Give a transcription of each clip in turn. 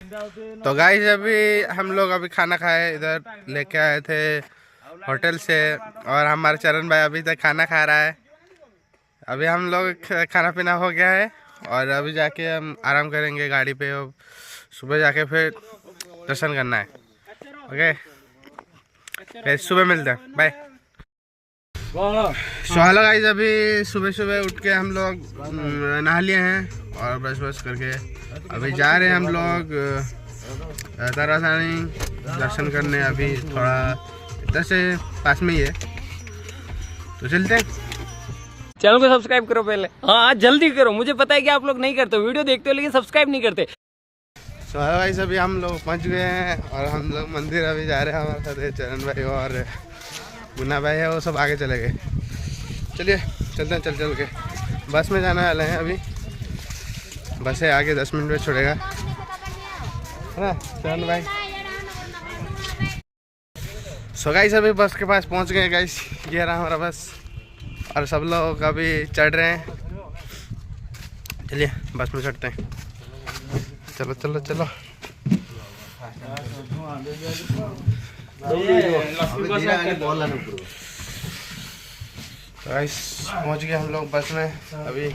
तो गाइस अभी हम लोग अभी खाना खाए, इधर लेके आए थे होटल से, और हमारे चरण भाई अभी तक खाना खा रहा है। अभी हम लोग खाना पीना हो गया है और अभी जाके हम आराम करेंगे गाड़ी पे, और सुबह जाके फिर दर्शन करना है। ओके, फिर सुबह मिलते हैं, बाय। सो हेलो गाइस, अभी सुबह सुबह उठ के हम लोग नहा लिए हैं और ब्रश ब्रश करके अभी जा रहे हैं हम लोग तारासानी दर्शन करने। अभी थोड़ा इधर से पास में ही है, तो चलते हैं। चैनल को सब्सक्राइब करो पहले, हाँ जल्दी करो, मुझे पता है कि आप लोग नहीं करते, वीडियो देखते हो लेकिन सब्सक्राइब नहीं करते। सो हेलो गाइस, अभी हम लोग पहुंच गए हैं और हम लोग मंदिर अभी जा रहे हैं। हमारे साथ है चरण भाई और मुन्ना भाई है, वो सब आगे चले गए। चलिए चलते हैं, चल के बस में जाने वाले हैं। अभी बस है आगे, 10 मिनट में छोड़ेगा, है ना चरण भाई। सो गाइस अभी बस के पास पहुंच गए गाइस, ये रहा हमारा बस और सब लोग अभी चढ़ रहे हैं। चलिए बस में चढ़ते हैं, चलो चलो चलो। गाइस पहुंच गए हम लोग बस में अभी।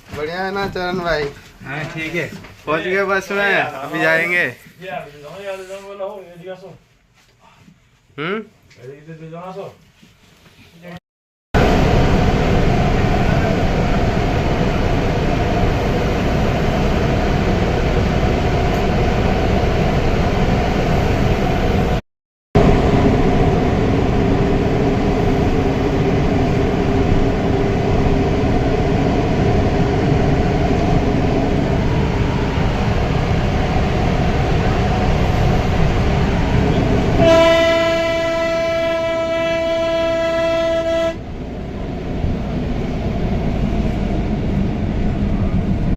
बढ़िया है ना चरण भाई? हाँ ठीक है, पहुंच गए बस में, अभी जाएंगे।